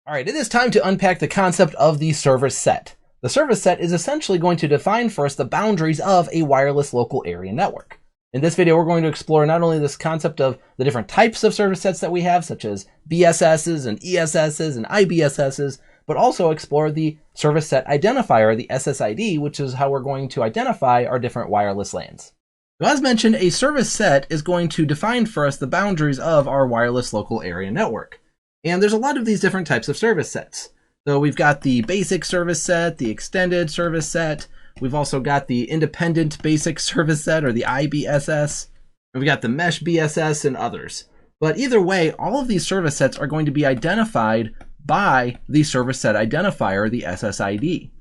All right, it is time to unpack the concept of the service set. The service set is essentially going to define for us the boundaries of a wireless local area network. In this video, we're going to explore not only this concept of the different types of service sets that we have, such as BSSs and ESSs and IBSSs, but also explore the service set identifier, the SSID, which is how we're going to identify our different wireless LANs. So as mentioned, a service set is going to define for us the boundaries of our wireless local area network. And there's a lot of these different types of service sets. So we've got the basic service set, the extended service set. We've also got the independent basic service set, or the IBSS. We've got the mesh BSS and others. But either way, all of these service sets are going to be identified by the service set identifier, the SSID.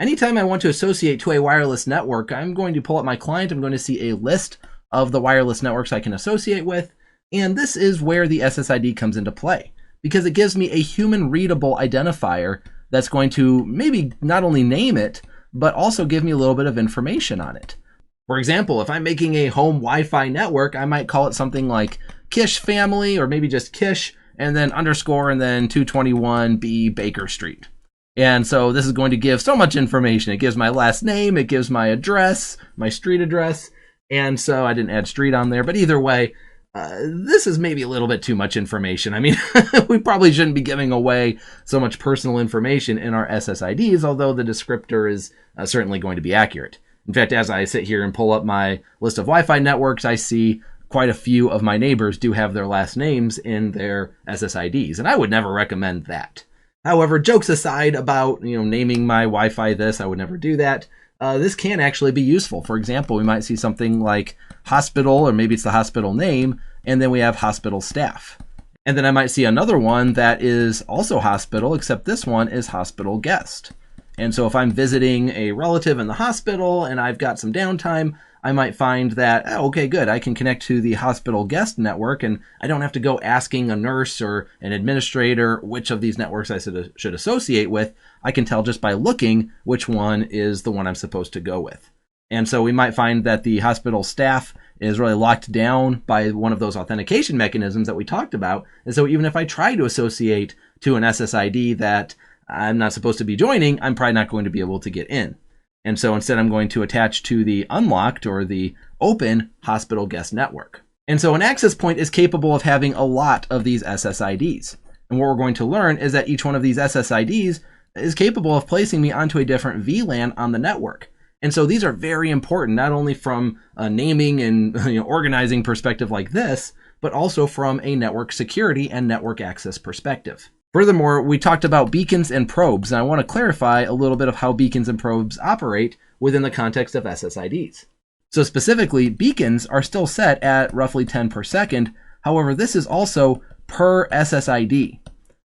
Anytime I want to associate to a wireless network, I'm going to pull up my client. I'm going to see a list of the wireless networks I can associate with. And this is where the SSID comes into play, because it gives me a human readable identifier that's going to maybe not only name it, but also give me a little bit of information on it. For example, if I'm making a home Wi-Fi network, I might call it something like Kish family, or maybe just Kish, and then underscore, and then 221B Baker Street. And so this is going to give so much information. It gives my last name, it gives my address, my street address, and so I didn't add street on there, but either way, this is maybe a little bit too much information. I mean, we probably shouldn't be giving away so much personal information in our SSIDs, although the descriptor is certainly going to be accurate. In fact, as I sit here and pull up my list of Wi-Fi networks, I see quite a few of my neighbors do have their last names in their SSIDs, and I would never recommend that. However, jokes aside about naming my Wi-Fi this, I would never do that. This can actually be useful. For example, we might see something like hospital, or maybe it's the hospital name, and then we have hospital staff. And then I might see another one that is also hospital, except this one is hospital guest. And so if I'm visiting a relative in the hospital and I've got some downtime, I might find that, oh, okay, good, I can connect to the hospital guest network, and I don't have to go asking a nurse or an administrator which of these networks I should associate with. I can tell just by looking which one is the one I'm supposed to go with. And so we might find that the hospital staff is really locked down by one of those authentication mechanisms that we talked about. And so even if I try to associate to an SSID that I'm not supposed to be joining, I'm probably not going to be able to get in. And so instead, I'm going to attach to the unlocked or the open hospital guest network. And so an access point is capable of having a lot of these SSIDs. And what we're going to learn is that each one of these SSIDs is capable of placing me onto a different VLAN on the network. And so these are very important, not only from a naming and organizing perspective like this, but also from a network security and network access perspective. Furthermore, we talked about beacons and probes, and I want to clarify a little bit of how beacons and probes operate within the context of SSIDs. So specifically, beacons are still set at roughly 10 per second. However, this is also per SSID.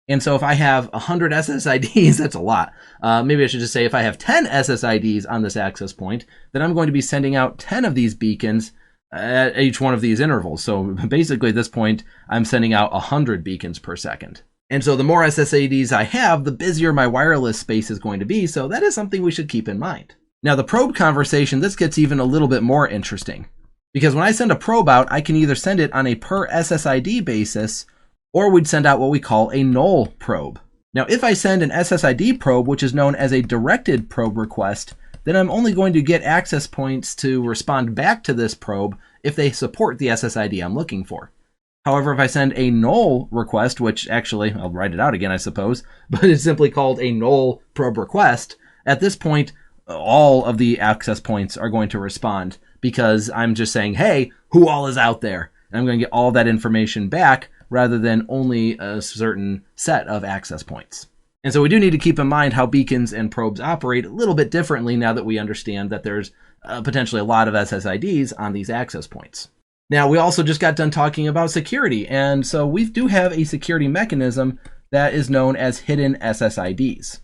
And so if I have 100 SSIDs, that's a lot. Maybe I should just say if I have 10 SSIDs on this access point, then I'm going to be sending out 10 of these beacons at each one of these intervals. So basically at this point, I'm sending out 100 beacons per second. And so the more SSIDs I have, the busier my wireless space is going to be. So that is something we should keep in mind. Now the probe conversation, this gets even a little bit more interesting, because when I send a probe out, I can either send it on a per SSID basis, or we'd send out what we call a null probe. Now, if I send an SSID probe, which is known as a directed probe request, then I'm only going to get access points to respond back to this probe if they support the SSID I'm looking for. However, if I send a null request, which actually, I'll write it out again, I suppose, but it's simply called a null probe request, at this point, all of the access points are going to respond, because I'm just saying, hey, who all is out there? And I'm going to get all that information back rather than only a certain set of access points. And so we do need to keep in mind how beacons and probes operate a little bit differently now that we understand that there's potentially a lot of SSIDs on these access points. Now, we also just got done talking about security, and so we do have a security mechanism that is known as hidden SSIDs.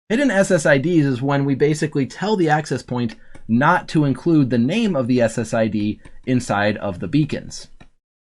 Hidden SSIDs is when we basically tell the access point not to include the name of the SSID inside of the beacons.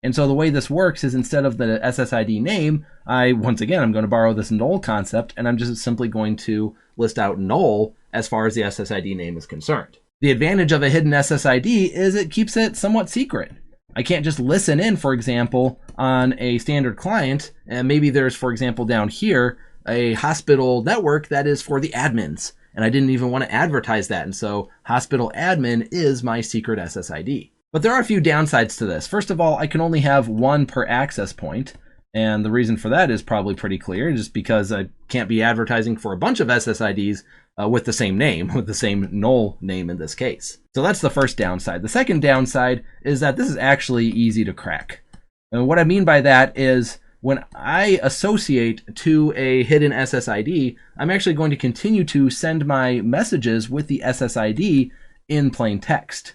And so the way this works is, instead of the SSID name, once again, I'm going to borrow this null concept, and I'm just simply going to list out null as far as the SSID name is concerned. The advantage of a hidden SSID is it keeps it somewhat secret. I can't just listen in, for example, on a standard client, and maybe there's, for example, down here, a hospital network that is for the admins. And I didn't even want to advertise that. And so hospital admin is my secret SSID. But there are a few downsides to this. First of all, I can only have one per access point. And the reason for that is probably pretty clear, just because I can't be advertising for a bunch of SSIDs with the same name, with the same null name in this case. So that's the first downside. The second downside is that this is actually easy to crack. And what I mean by that is when I associate to a hidden SSID, I'm actually going to continue to send my messages with the SSID in plain text.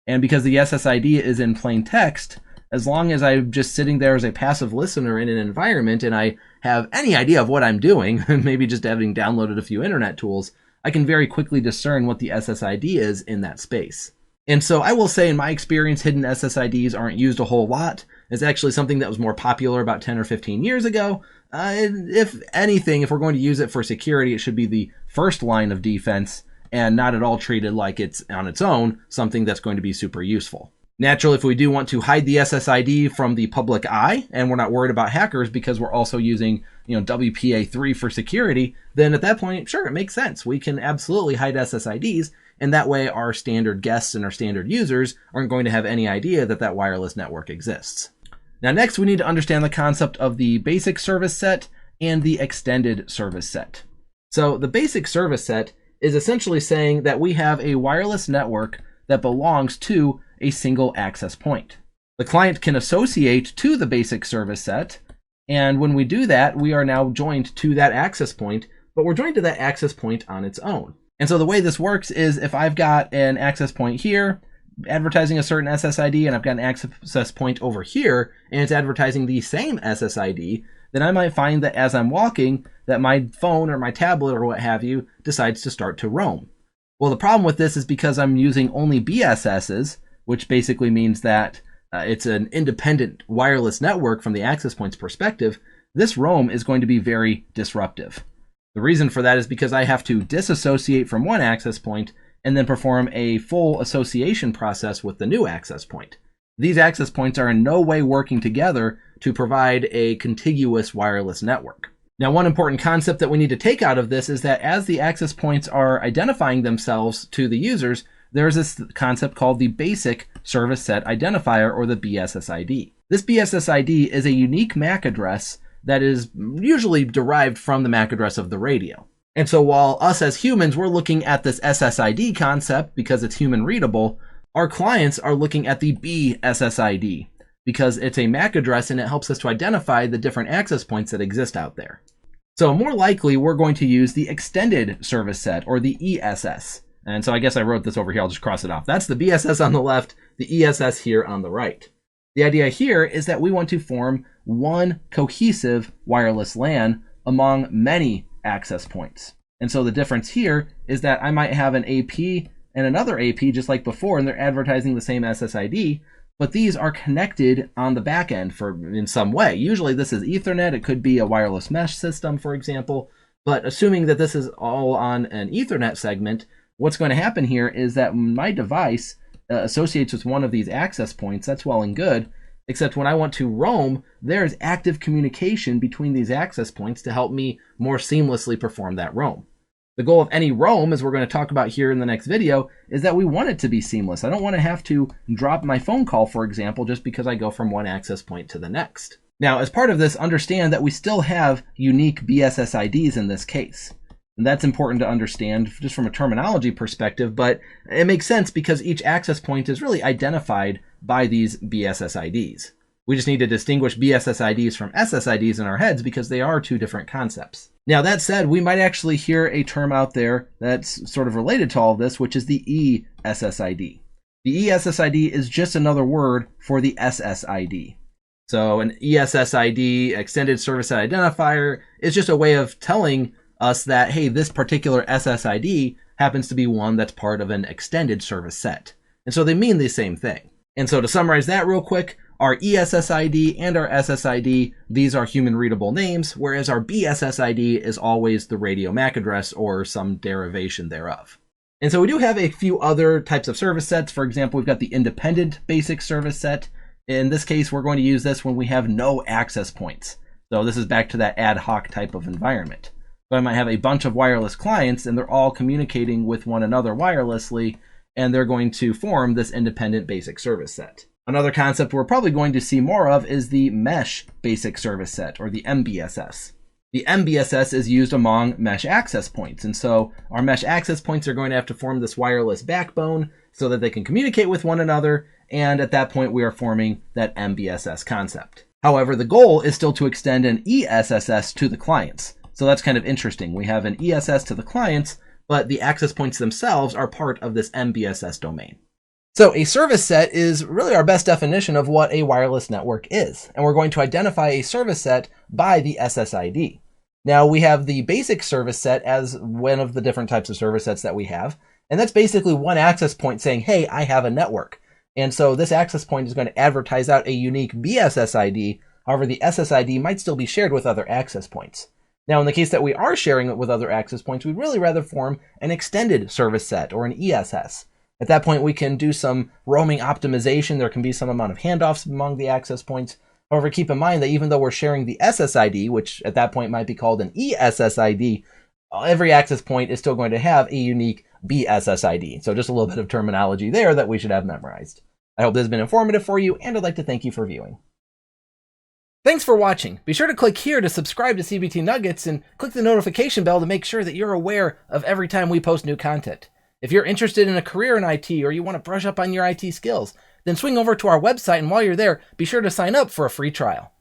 And because the SSID is in plain text, as long as I'm just sitting there as a passive listener in an environment and I have any idea of what I'm doing, maybe just having downloaded a few internet tools, I can very quickly discern what the SSID is in that space. And so I will say in my experience, hidden SSIDs aren't used a whole lot. It's actually something that was more popular about 10 or 15 years ago. If anything, if we're going to use it for security, it should be the first line of defense and not at all treated like it's on its own, something that's going to be super useful. Naturally, if we do want to hide the SSID from the public eye, and we're not worried about hackers because we're also using, WPA3 for security, then at that point, sure, it makes sense. We can absolutely hide SSIDs, and that way our standard guests and our standard users aren't going to have any idea that that wireless network exists. Now, next, we need to understand the concept of the basic service set and the extended service set. So the basic service set is essentially saying that we have a wireless network that belongs to a single access point. The client can associate to the basic service set, and when we do that, we are now joined to that access point, but we're joined to that access point on its own. And so the way this works is if I've got an access point here advertising a certain SSID and I've got an access point over here and it's advertising the same SSID, then I might find that as I'm walking that my phone or my tablet or what have you decides to start to roam. Well, the problem with this is because I'm using only BSSs, which basically means that it's an independent wireless network from the access point's perspective, this roam is going to be very disruptive. The reason for that is because I have to disassociate from one access point and then perform a full association process with the new access point. These access points are in no way working together to provide a contiguous wireless network. Now, one important concept that we need to take out of this is that as the access points are identifying themselves to the users, there's this concept called the Basic Service Set Identifier, or the BSSID. This BSSID is a unique MAC address that is usually derived from the MAC address of the radio. And so while us as humans, we're looking at this SSID concept because it's human readable, our clients are looking at the BSSID because it's a MAC address and it helps us to identify the different access points that exist out there. So more likely, we're going to use the Extended Service Set, or the ESS. And so I guess I wrote this over here. I'll just cross it off. That's the BSS on the left, the ESS here on the right. The idea here is that we want to form one cohesive wireless LAN among many access points. And so the difference here is that I might have an AP and another AP just like before, and they're advertising the same SSID, but these are connected on the back end in some way. Usually this is Ethernet. It could be a wireless mesh system, for example. But assuming that this is all on an Ethernet segment, what's going to happen here is that my device associates with one of these access points. That's well and good, except when I want to roam, there's active communication between these access points to help me more seamlessly perform that roam. The goal of any roam, as we're going to talk about here in the next video, is that we want it to be seamless. I don't want to have to drop my phone call, for example, just because I go from one access point to the next. Now, as part of this, understand that we still have unique BSSIDs in this case. And that's important to understand just from a terminology perspective, but it makes sense because each access point is really identified by these BSSIDs. We just need to distinguish BSSIDs from SSIDs in our heads because they are two different concepts. Now, that said, we might actually hear a term out there that's sort of related to all of this, which is the ESSID. The ESSID is just another word for the SSID. So an ESSID, Extended Service Set Identifier, is just a way of telling us that, hey, this particular SSID happens to be one that's part of an extended service set. And so they mean the same thing. And so to summarize that real quick, our ESSID and our SSID, these are human readable names, whereas our BSSID is always the radio MAC address or some derivation thereof. And so we do have a few other types of service sets. For example, we've got the Independent Basic Service Set. In this case, we're going to use this when we have no access points. So this is back to that ad hoc type of environment. So I might have a bunch of wireless clients and they're all communicating with one another wirelessly, and they're going to form this independent basic service set. Another concept we're probably going to see more of is the mesh basic service set, or the MBSS. The MBSS is used among mesh access points, and so our mesh access points are going to have to form this wireless backbone so that they can communicate with one another, and at that point we are forming that MBSS concept. However, the goal is still to extend an ESSS to the clients. So that's kind of interesting. We have an ESS to the clients, but the access points themselves are part of this MBSS domain. So a service set is really our best definition of what a wireless network is. And we're going to identify a service set by the SSID. Now we have the basic service set as one of the different types of service sets that we have. And that's basically one access point saying, hey, I have a network. And so this access point is going to advertise out a unique BSSID. However, the SSID might still be shared with other access points. Now, in the case that we are sharing it with other access points, we'd really rather form an extended service set, or an ESS. At that point, we can do some roaming optimization. There can be some amount of handoffs among the access points. However, keep in mind that even though we're sharing the SSID, which at that point might be called an ESSID, every access point is still going to have a unique BSSID. So just a little bit of terminology there that we should have memorized. I hope this has been informative for you, and I'd like to thank you for viewing. Thanks for watching. Be sure to click here to subscribe to CBT Nuggets and click the notification bell to make sure that you're aware of every time we post new content. If you're interested in a career in IT or you want to brush up on your IT skills, then swing over to our website, and while you're there, be sure to sign up for a free trial.